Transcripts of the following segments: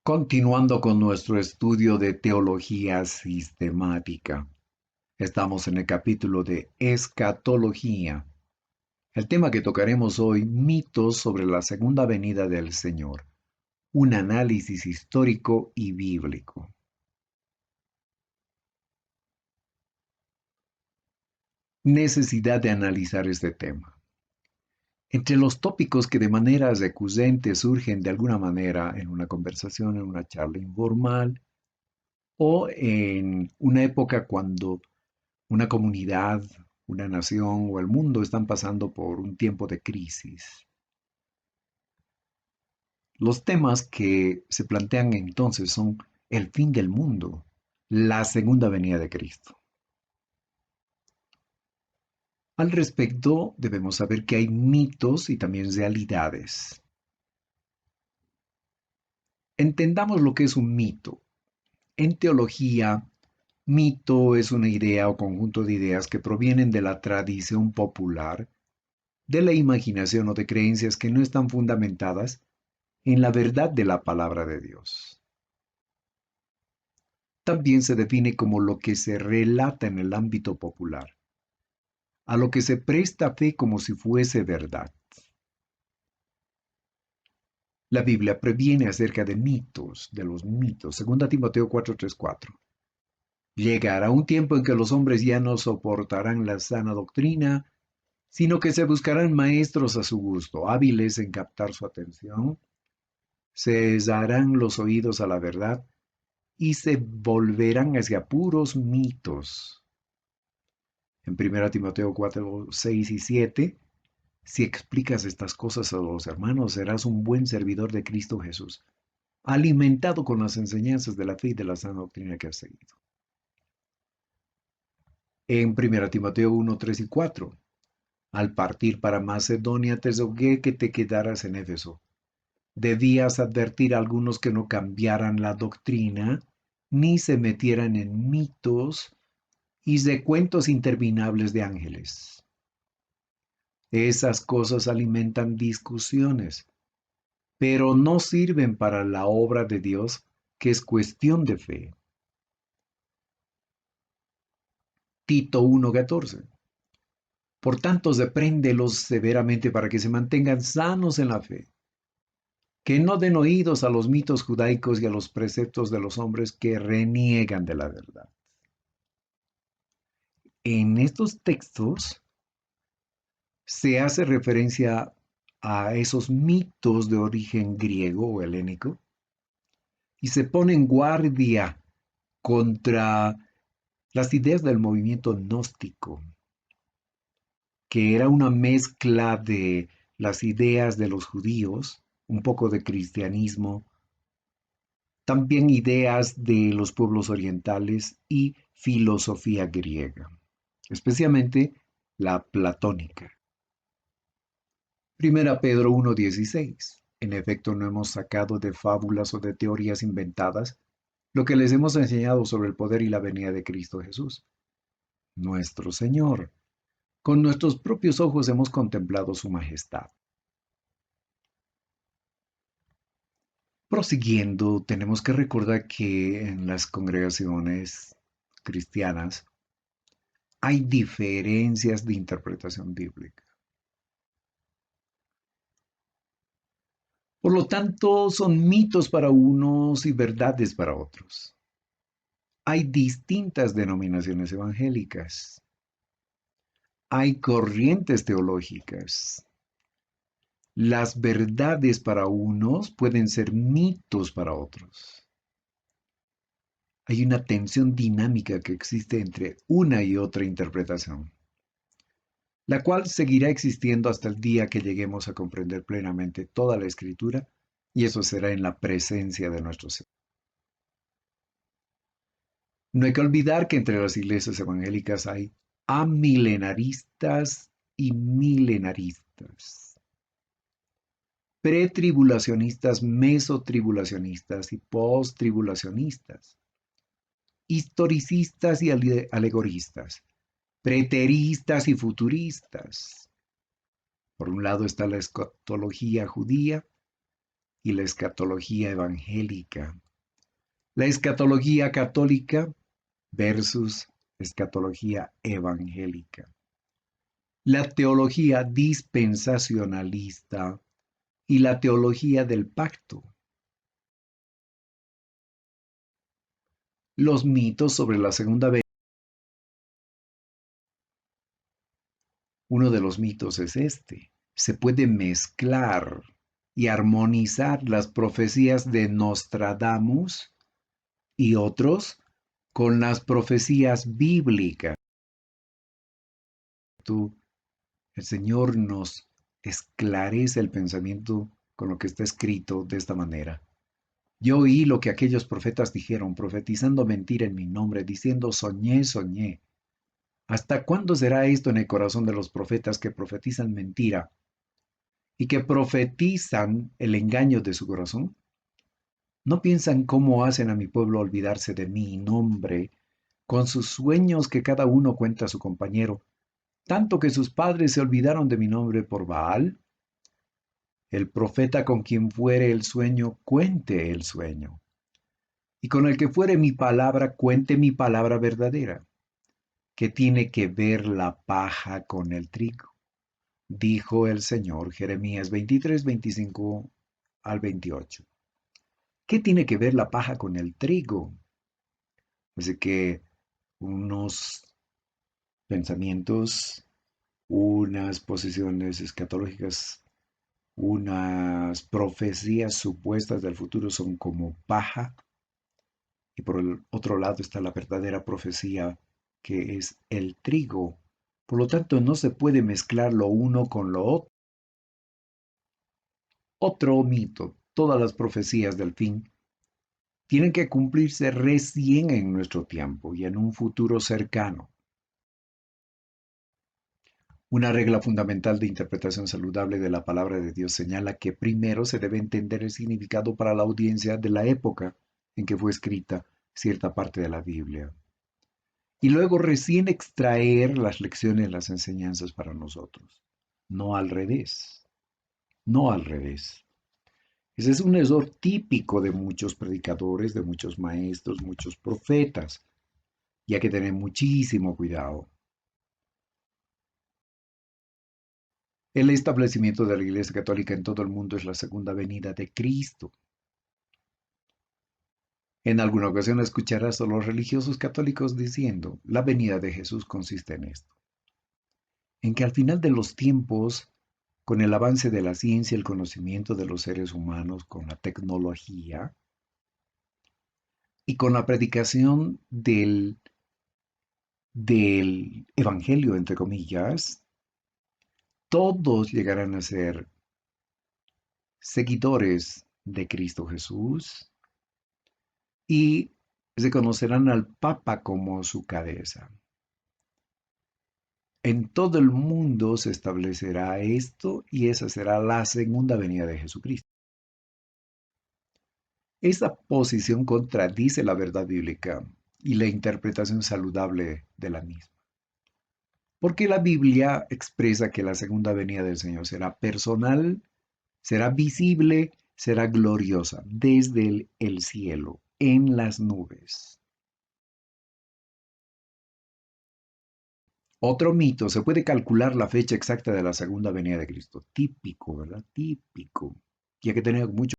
Continuando con nuestro estudio de teología sistemática, estamos en el capítulo de escatología. El tema que tocaremos hoy, mitos sobre la segunda venida del Señor, un análisis histórico y bíblico. Necesidad de analizar este tema. Entre los tópicos que de manera recurrente surgen de alguna manera en una conversación, en una charla informal o en una época cuando una comunidad, una nación o el mundo están pasando por un tiempo de crisis. Los temas que se plantean entonces son el fin del mundo, la segunda venida de Cristo. Al respecto, debemos saber que hay mitos y también realidades. Entendamos lo que es un mito. En teología, mito es una idea o conjunto de ideas que provienen de la tradición popular, de la imaginación o de creencias que no están fundamentadas en la verdad de la palabra de Dios. También se define como lo que se relata en el ámbito popular, a lo que se presta fe como si fuese verdad. La Biblia previene acerca de mitos, de los mitos. 2 Timoteo 4:3-4. Llegará un tiempo en que los hombres ya no soportarán la sana doctrina, sino que se buscarán maestros a su gusto, hábiles en captar su atención, se darán los oídos a la verdad y se volverán hacia puros mitos. En 1 Timoteo 4:6-7, si explicas estas cosas a los hermanos, serás un buen servidor de Cristo Jesús, alimentado con las enseñanzas de la fe y de la sana doctrina que has seguido. En 1 Timoteo 1:3-4, al partir para Macedonia te rogué que te quedaras en Éfeso. Debías advertir a algunos que no cambiaran la doctrina, ni se metieran en mitos y de cuentos interminables de ángeles. Esas cosas alimentan discusiones, pero no sirven para la obra de Dios, que es cuestión de fe. Tito 1:14. Por tanto, repréndelos severamente para que se mantengan sanos en la fe, que no den oídos a los mitos judaicos y a los preceptos de los hombres que reniegan de la verdad. En estos textos se hace referencia a esos mitos de origen griego o helénico y se pone en guardia contra las ideas del movimiento gnóstico, que era una mezcla de las ideas de los judíos, un poco de cristianismo, también ideas de los pueblos orientales y filosofía griega, especialmente la platónica. Primera Pedro 1:16. En efecto, no hemos sacado de fábulas o de teorías inventadas lo que les hemos enseñado sobre el poder y la venida de Cristo Jesús, nuestro Señor. Con nuestros propios ojos hemos contemplado su majestad. Prosiguiendo, tenemos que recordar que en las congregaciones cristianas hay diferencias de interpretación bíblica. Por lo tanto, son mitos para unos y verdades para otros. Hay distintas denominaciones evangélicas. Hay corrientes teológicas. Las verdades para unos pueden ser mitos para otros. Hay una tensión dinámica que existe entre una y otra interpretación, la cual seguirá existiendo hasta el día que lleguemos a comprender plenamente toda la Escritura, y eso será en la presencia de nuestro Señor. No hay que olvidar que entre las iglesias evangélicas hay amilenaristas y milenaristas, pretribulacionistas, mesotribulacionistas y posttribulacionistas, historicistas y alegoristas, preteristas y futuristas. Por un lado está la escatología judía y la escatología evangélica. La escatología católica versus escatología evangélica. La teología dispensacionalista y la teología del pacto. Los mitos sobre la segunda venida. Uno de los mitos es este. Se puede mezclar y armonizar las profecías de Nostradamus y otros con las profecías bíblicas. El Señor nos esclarece el pensamiento con lo que está escrito de esta manera. Yo oí lo que aquellos profetas dijeron, profetizando mentira en mi nombre, diciendo soñé, soñé. ¿Hasta cuándo será esto en el corazón de los profetas que profetizan mentira y que profetizan el engaño de su corazón? ¿No piensan cómo hacen a mi pueblo olvidarse de mi nombre, con sus sueños que cada uno cuenta a su compañero, tanto que sus padres se olvidaron de mi nombre por Baal? El profeta con quien fuere el sueño, cuente el sueño. Y con el que fuere mi palabra, cuente mi palabra verdadera. ¿Qué tiene que ver la paja con el trigo? Dijo el Señor. Jeremías 23, 25 al 28. ¿Qué tiene que ver la paja con el trigo? Así que unos pensamientos, unas posiciones escatológicas, unas profecías supuestas del futuro son como paja, y por el otro lado está la verdadera profecía que es el trigo. Por lo tanto, no se puede mezclar lo uno con lo otro. Otro mito, todas las profecías del fin tienen que cumplirse recién en nuestro tiempo y en un futuro cercano. Una regla fundamental de interpretación saludable de la palabra de Dios señala que primero se debe entender el significado para la audiencia de la época en que fue escrita cierta parte de la Biblia, y luego recién extraer las lecciones, las enseñanzas para nosotros. No al revés, no al revés. Ese es un error típico de muchos predicadores, de muchos maestros, muchos profetas, y hay que tener muchísimo cuidado. El establecimiento de la Iglesia Católica en todo el mundo es la segunda venida de Cristo. En alguna ocasión escucharás a los religiosos católicos diciendo, la venida de Jesús consiste en esto, en que al final de los tiempos, con el avance de la ciencia, el conocimiento de los seres humanos, con la tecnología y con la predicación del Evangelio, entre comillas, todos llegarán a ser seguidores de Cristo Jesús y reconocerán al Papa como su cabeza. En todo el mundo se establecerá esto y esa será la segunda venida de Jesucristo. Esta posición contradice la verdad bíblica y la interpretación saludable de la misma. Porque la Biblia expresa que la segunda venida del Señor será personal, será visible, será gloriosa desde el cielo, en las nubes. Otro mito, se puede calcular la fecha exacta de la segunda venida de Cristo. Típico, ¿verdad? Típico. Y hay que tener mucho.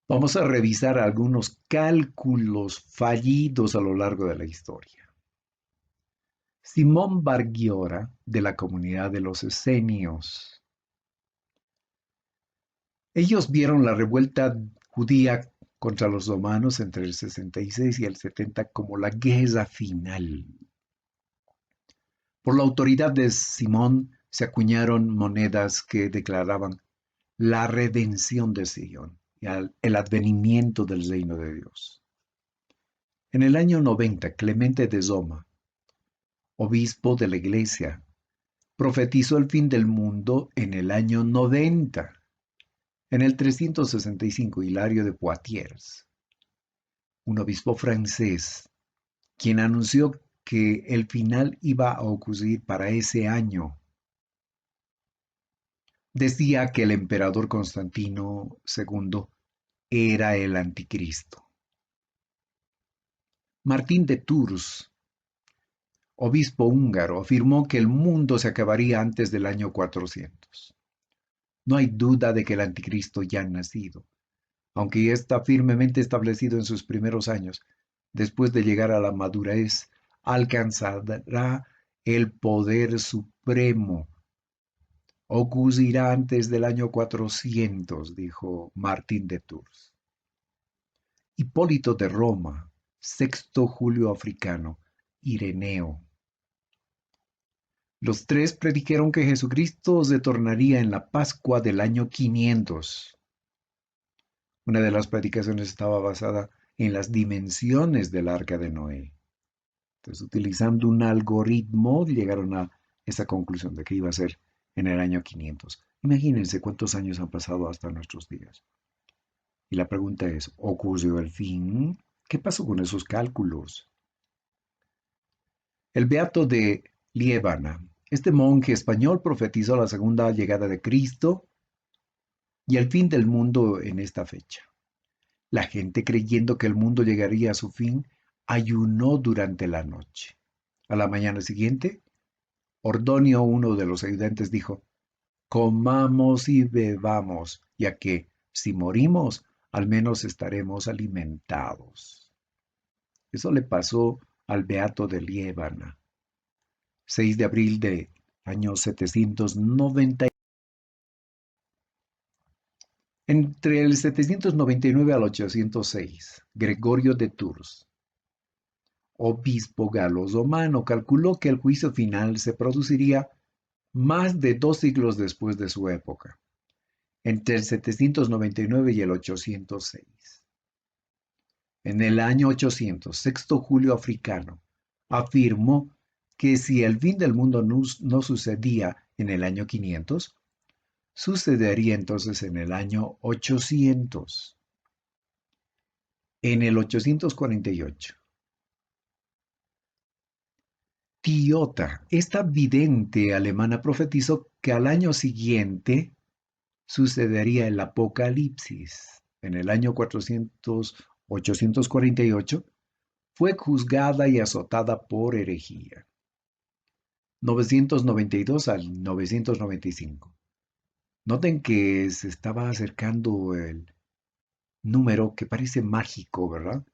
Vamos a revisar algunos cálculos fallidos a lo largo de la historia. Simón Bargiora, de la comunidad de los esenios. Ellos vieron la revuelta judía contra los romanos entre el 66 y el 70 como la guerra final. Por la autoridad de Simón se acuñaron monedas que declaraban la redención de Sion y el advenimiento del reino de Dios. En el año 90, Clemente de Roma, obispo de la iglesia, profetizó el fin del mundo en el año 90. En el 365, Hilario de Poitiers, un obispo francés, quien anunció que el final iba a ocurrir para ese año, decía que el emperador Constantino II era el anticristo. Martín de Tours, obispo húngaro, afirmó que el mundo se acabaría antes del año 400. No hay duda de que el anticristo ya ha nacido, aunque ya está firmemente establecido en sus primeros años. Después de llegar a la madurez, alcanzará el poder supremo. Ocurrirá antes del año 400, dijo Martín de Tours. Hipólito de Roma, Sexto Julio Africano, Ireneo. Los tres predijeron que Jesucristo se tornaría en la Pascua del año 500. Una de las predicaciones estaba basada en las dimensiones del arca de Noé. Entonces, utilizando un algoritmo, llegaron a esa conclusión de que iba a ser en el año 500. Imagínense cuántos años han pasado hasta nuestros días. Y la pregunta es, ¿ocurrió el fin? ¿Qué pasó con esos cálculos? El Beato de Liébana. Este monje español profetizó la segunda llegada de Cristo y el fin del mundo en esta fecha. La gente, creyendo que el mundo llegaría a su fin, ayunó durante la noche. A la mañana siguiente, Ordonio, uno de los ayudantes, dijo: comamos y bebamos, ya que, si morimos, al menos estaremos alimentados. Eso le pasó al Beato de Liébana, 6 de abril de año 790. Entre el 799 al 806, Gregorio de Tours, obispo galo-romano, calculó que el juicio final se produciría más de 2 siglos después de su época, entre el 799 y el 806. En el año 800, Sexto Julio Africano afirmó que si el fin del mundo no sucedía en el año 500, sucedería entonces en el año 800. En el 848, Tiota, esta vidente alemana, profetizó que al año siguiente sucedería el Apocalipsis. En el año 848 fue juzgada y azotada por herejía. 992 al 995. Noten que se estaba acercando el número que parece mágico, ¿verdad?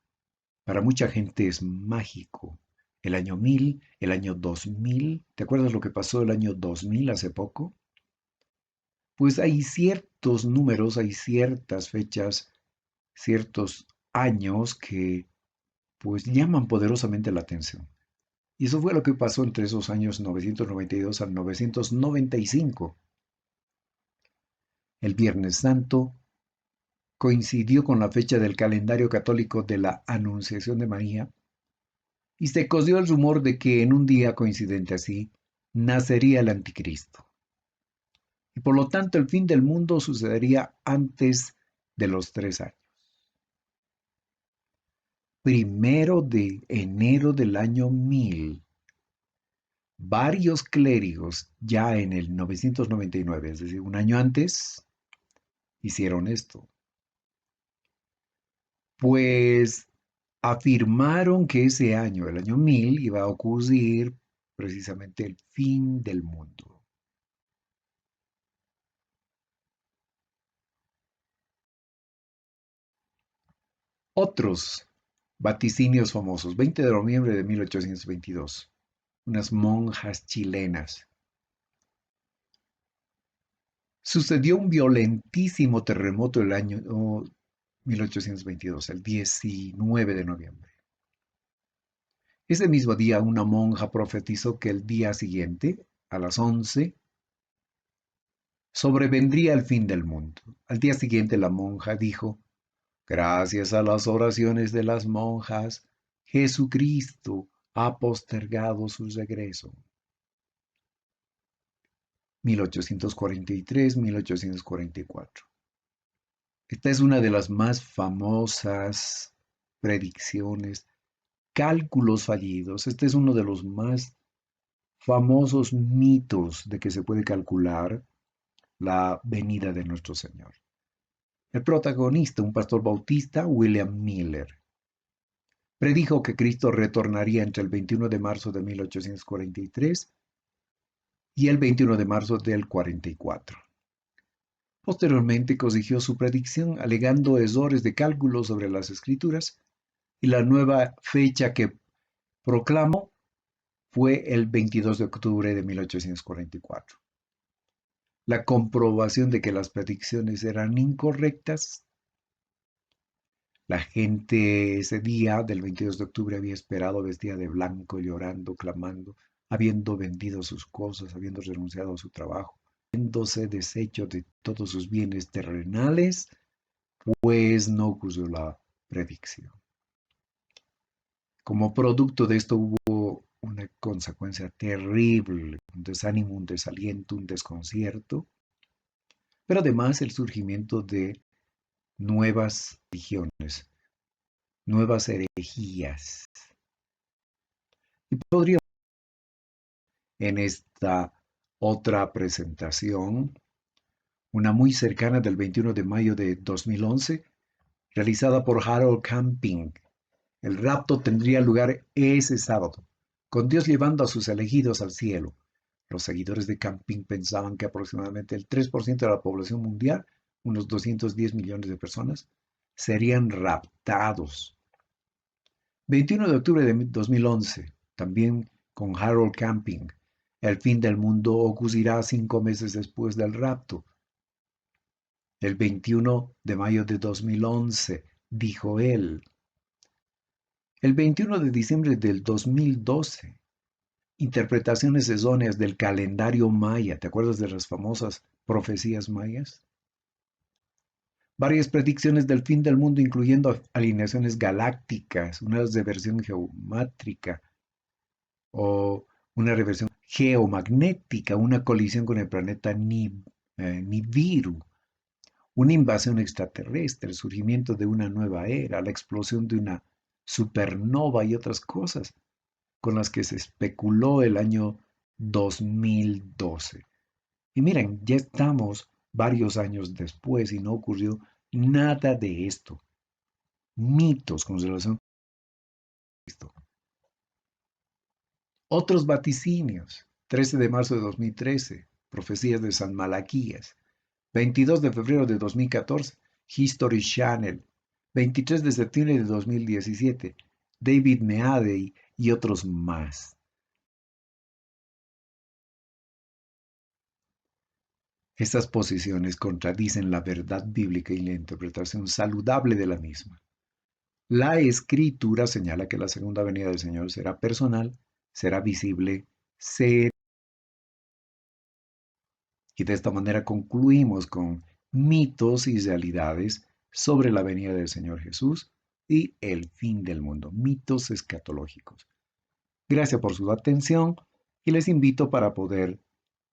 Para mucha gente es mágico. El año 1000, el año 2000. ¿Te acuerdas lo que pasó el año 2000 hace poco? Pues hay ciertos números, hay ciertas fechas, ciertos años que pues llaman poderosamente la atención. Y eso fue lo que pasó entre esos años 992 al 995. El Viernes Santo coincidió con la fecha del calendario católico de la Anunciación de María, y se corrió el rumor de que en un día coincidente así nacería el anticristo. Y por lo tanto el fin del mundo sucedería antes de los 3 años. 1 de enero del año 1000, varios clérigos ya en el 999, es decir, un año antes, hicieron esto. Pues afirmaron que ese año, el año 1000, iba a ocurrir precisamente el fin del mundo. Otros vaticinios famosos. 20 de noviembre de 1822. Unas monjas chilenas. Sucedió un violentísimo terremoto el año 1822, el 19 de noviembre. Ese mismo día, una monja profetizó que el día siguiente, a las 11, sobrevendría el fin del mundo. Al día siguiente, la monja dijo: gracias a las oraciones de las monjas, Jesucristo ha postergado su regreso. 1843-1844. Esta es una de las más famosas predicciones, cálculos fallidos. Este es uno de los más famosos mitos de que se puede calcular la venida de nuestro Señor. El protagonista, un pastor bautista, William Miller, predijo que Cristo retornaría entre el 21 de marzo de 1843 y el 21 de marzo del 44. Posteriormente corrigió su predicción alegando errores de cálculo sobre las escrituras y la nueva fecha que proclamó fue el 22 de octubre de 1844. La comprobación de que las predicciones eran incorrectas. La gente ese día del 22 de octubre había esperado vestida de blanco, llorando, clamando, habiendo vendido sus cosas, habiendo renunciado a su trabajo, habiéndose deshecho de todos sus bienes terrenales, pues no ocurrió la predicción. Como producto de esto hubo una consecuencia terrible, un desánimo, un desaliento, un desconcierto, pero además el surgimiento de nuevas religiones, nuevas herejías. Y podríamos en esta otra presentación, una muy cercana del 21 de mayo de 2011, realizada por Harold Camping. El rapto tendría lugar ese sábado, con Dios llevando a sus elegidos al cielo. Los seguidores de Camping pensaban que aproximadamente el 3% de la población mundial, unos 210 millones de personas, serían raptados. 21 de octubre de 2011, también con Harold Camping. El fin del mundo ocurrirá 5 meses después del rapto. El 21 de mayo de 2011, dijo él. El 21 de diciembre del 2012, interpretaciones erróneas del calendario maya. ¿Te acuerdas de las famosas profecías mayas? Varias predicciones del fin del mundo, incluyendo alineaciones galácticas, una reversión geométrica o una reversión geomagnética, una colisión con el planeta Nibiru, una invasión extraterrestre, el surgimiento de una nueva era, la explosión de una supernova y otras cosas con las que se especuló el año 2012. Y miren, ya estamos varios años después y no ocurrió nada de esto. Mitos con relación a esto. Otros vaticinios. 13 de marzo de 2013, profecías de San Malaquías. 22 de febrero de 2014, History Channel. 23 de septiembre de 2017, David Meadey y otros más. Estas posiciones contradicen la verdad bíblica y la interpretación saludable de la misma. La Escritura señala que la segunda venida del Señor será personal, será visible, y de esta manera concluimos con mitos y realidades sobre la venida del Señor Jesús y el fin del mundo, mitos escatológicos. Gracias por su atención y les invito para poder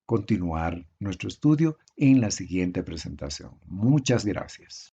continuar nuestro estudio en la siguiente presentación. Muchas gracias.